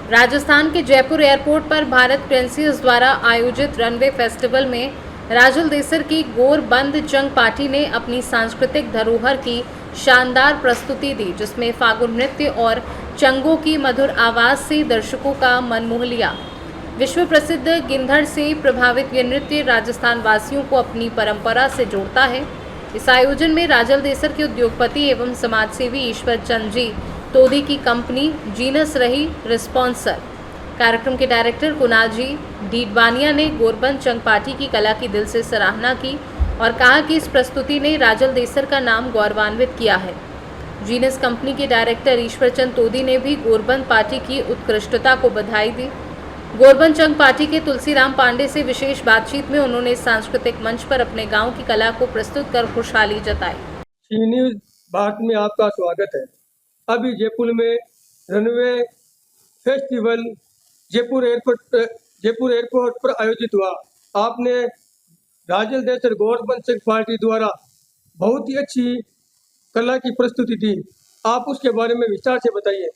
राजस्थान के जयपुर एयरपोर्ट पर भारत प्रिंसेस द्वारा आयोजित रनवे फेस्टिवल में राजल देसर की गोरबंद चंग पार्टी ने अपनी सांस्कृतिक धरोहर की शानदार प्रस्तुति दी, जिसमें फागुन नृत्य और चंगों की मधुर आवाज से दर्शकों का मन मोह लिया। विश्व प्रसिद्ध गिंधड़ से प्रभावित ये नृत्य राजस्थान वासियों को अपनी परंपरा से जोड़ता है। इस आयोजन में राजल देसर के उद्योगपति एवं समाजसेवी ईश्वर चंद जी तोदी की कंपनी जीनस रही रिस्पॉन्सर। कार्यक्रम के डायरेक्टर कुणाल जी डीडवानिया ने गोरबंद चंग पार्टी की कला की दिल से सराहना की और कहा कि इस प्रस्तुति ने राजल देसर का नाम गौरवान्वित किया है। जीनस कंपनी के डायरेक्टर ईश्वर चंद तोदी ने भी गोरबंद पार्टी की उत्कृष्टता को बधाई दी। गोरबंद चंग पार्टी के तुलसीराम पांडे से विशेष बातचीत में उन्होंने सांस्कृतिक मंच पर अपने गांव की कला को प्रस्तुत कर खुशहाली जताई। सी न्यूज़ भारत में आपका स्वागत है। अभी जयपुर में रनवे फेस्टिवल जयपुर एयरपोर्ट पर आयोजित हुआ। आपने राजल देसर गोरबंद चंग पार्टी द्वारा बहुत ही अच्छी कला की प्रस्तुति दी, आप उसके बारे में विस्तार से बताइए।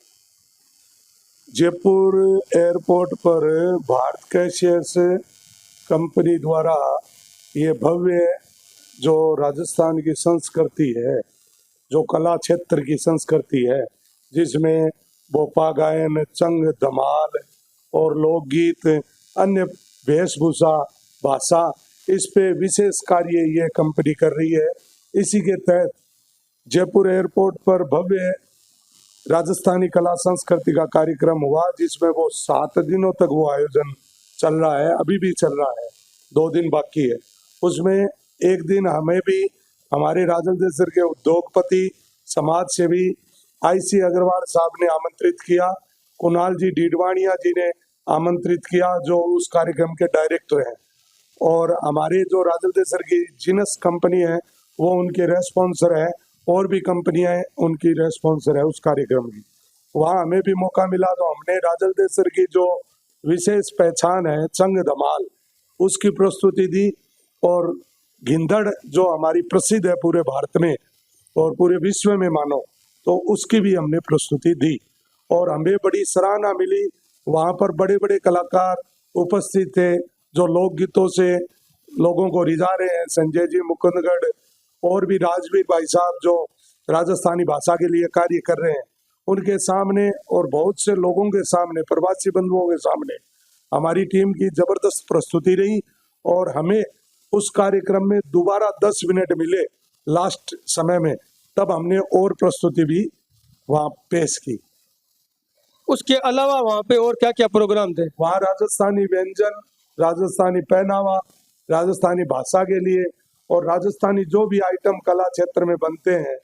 जयपुर एयरपोर्ट पर भारत कैशियर्स कंपनी द्वारा ये भव्य जो राजस्थान की संस्कृति है, जो कला क्षेत्र की संस्कृति है, जिसमें बोपा गायन, चंग, धमाल और लोकगीत, अन्य वेशभूषा, भाषा, इस पे विशेष कार्य ये कंपनी कर रही है। इसी के तहत जयपुर एयरपोर्ट पर भव्य राजस्थानी कला संस्कृति का कार्यक्रम हुआ, जिसमें वो 7 दिनों तक वो आयोजन चल रहा है, अभी भी चल रहा है, 2 दिन बाकी है। उसमें एक दिन हमें भी हमारे राजल देसर के उद्योगपति समाज सेवी IC अग्रवाल साहब ने आमंत्रित किया, कुणाल जी डीडवानिया जी ने आमंत्रित किया, जो उस कार्यक्रम के डायरेक्टर हैं, और हमारे जो राजल देसर की जीनस कंपनी है वो उनके रेस्पॉन्सर है, और भी कंपनियां उनकी रेस्पॉन्सर है उस कार्यक्रम की। वहाँ हमें भी मौका मिला तो हमने राजल देसर की जो विशेष पहचान है चंग धमाल, उसकी प्रस्तुति दी, और गिंधड़ जो हमारी प्रसिद्ध है पूरे भारत में और पूरे विश्व में मानो, तो उसकी भी हमने प्रस्तुति दी और हमें बड़ी सराहना मिली। वहाँ पर बड़े बड़े कलाकार उपस्थित थे जो लोकगीतों से लोगों को रिझा रहे हैं, संजय जी मुकुंदगढ़ और भी राजवीर भाई साहब जो राजस्थानी भाषा के लिए कार्य कर रहे हैं, उनके सामने और बहुत से लोगों के सामने, प्रवासी बंधुओं के सामने हमारी टीम की जबरदस्त प्रस्तुति रही। और हमें उस कार्यक्रम में दोबारा 10 मिनट मिले लास्ट समय में, तब हमने और प्रस्तुति भी वहाँ पेश की। उसके अलावा वहाँ पे और क्या क्या प्रोग्राम थे? वहाँ राजस्थानी व्यंजन, राजस्थानी पहनावा, राजस्थानी भाषा के लिए और राजस्थानी जो भी आइटम कला क्षेत्र में बनते हैं,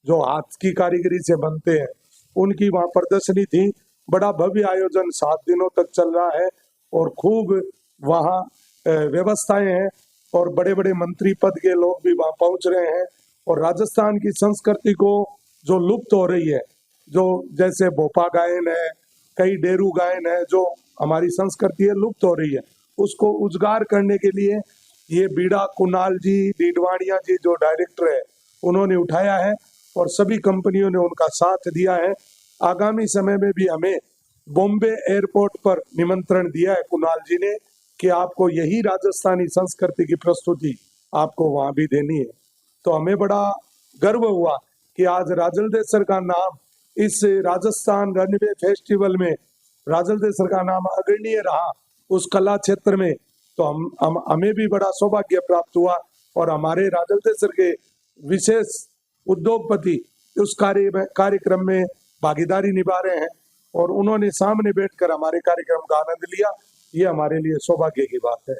जो हाथ की कारीगरी से बनते हैं, उनकी वहाँ प्रदर्शनी थी। बड़ा भव्य आयोजन 7 दिनों तक चल रहा है और खूब वहाँ व्यवस्थाएं हैं और बड़े बड़े मंत्री पद के लोग भी वहाँ पहुँच रहे हैं। और राजस्थान की संस्कृति को जो लुप्त हो रही है, जो जैसे भोपा गायन है, कई डेरू गायन है, जो हमारी संस्कृति है लुप्त हो रही है, उसको उजागर करने के लिए ये बीड़ा कुणाल जी डीडवानिया जी जो डायरेक्टर है उन्होंने उठाया है और सभी कंपनियों ने उनका साथ दिया है। आगामी समय में भी हमें बॉम्बे एयरपोर्ट पर निमंत्रण दिया है कुणाल जी ने कि आपको यही राजस्थानी संस्कृति की प्रस्तुति आपको वहां भी देनी है। तो हमें बड़ा गर्व हुआ कि आज राजल देसर का नाम इस राजस्थान रनवे फेस्टिवल में, राजल देसर का नाम अग्रणीय रहा उस कला क्षेत्र में। तो हमें भी बड़ा सौभाग्य प्राप्त हुआ और हमारे राजल देसर के विशेष उद्योगपति उस कार्यक्रम में भागीदारी निभा रहे हैं और उन्होंने सामने बैठकर हमारे कार्यक्रम का आनंद लिया। ये हमारे लिए सौभाग्य की बात है।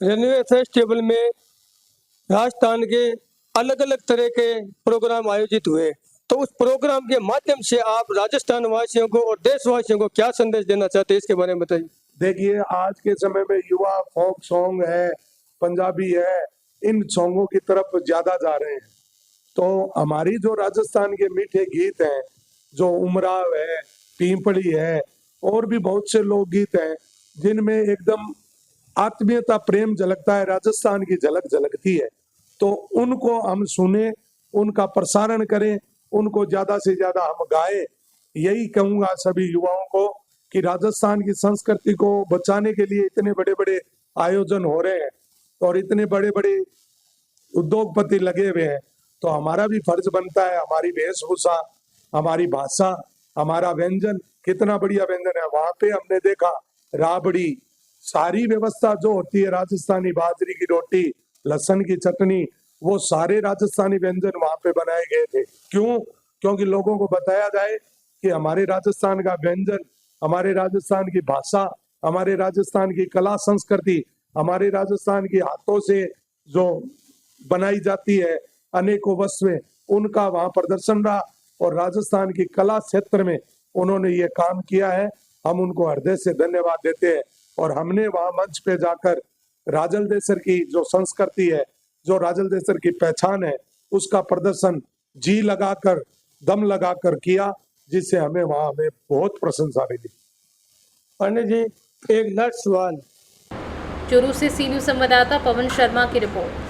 रनवे फेस्टिवल में राजस्थान के अलग अलग तरह के प्रोग्राम आयोजित हुए, तो उस प्रोग्राम के माध्यम से आप राजस्थान वासियों को और देशवासियों को क्या संदेश देना चाहते हैं, इसके बारे में बताइए। देखिए, आज के समय में युवा फोक सॉन्ग है, पंजाबी है, इन सॉन्गों की तरफ ज्यादा जा रहे हैं। तो हमारी जो राजस्थान के मीठे गीत हैं, जो उमराव है, पीपली है और भी बहुत से लोकगीत हैं जिनमें एकदम आत्मीयता, प्रेम झलकता है, राजस्थान की झलक झलकती है, तो उनको हम सुने, उनका प्रसारण करें, उनको ज्यादा से ज्यादा हम गाएं। यही कहूंगा सभी युवाओं को कि राजस्थान की संस्कृति को बचाने के लिए इतने बड़े बड़े आयोजन हो रहे हैं और इतने बड़े बड़े उद्योगपति लगे हुए हैं, तो हमारा भी फर्ज बनता है, हमारी वेशभूषा, हमारी भाषा, हमारा व्यंजन, कितना बढ़िया व्यंजन है। वहां पे हमने देखा राबड़ी, सारी व्यवस्था जो होती है, राजस्थानी बाजरी की रोटी, लहसुन की चटनी, वो सारे राजस्थानी व्यंजन वहां पे बनाए गए थे। क्यों? क्योंकि लोगों को बताया जाए कि हमारे राजस्थान का व्यंजन, हमारे राजस्थान की भाषा, हमारे राजस्थान की कला संस्कृति, हमारे राजस्थान के हाथों से जो बनाई जाती है अनेकों वस्तुएं, उनका वहां प्रदर्शन रहा और राजस्थान की कला क्षेत्र में उन्होंने ये काम किया है। हम उनको हृदय से धन्यवाद देते हैं और हमने वहां मंच पे जाकर राजलदेसर की जो संस्कृति है, जो राजलदेसर की पहचान है, उसका प्रदर्शन जी लगाकर, दम लगाकर किया, जिससे हमें बहुत प्रशंसा मिली। पंडित जी, एक लास्ट सवाल। चूरू से सी न्यूज़ संवाददाता पवन शर्मा की रिपोर्ट।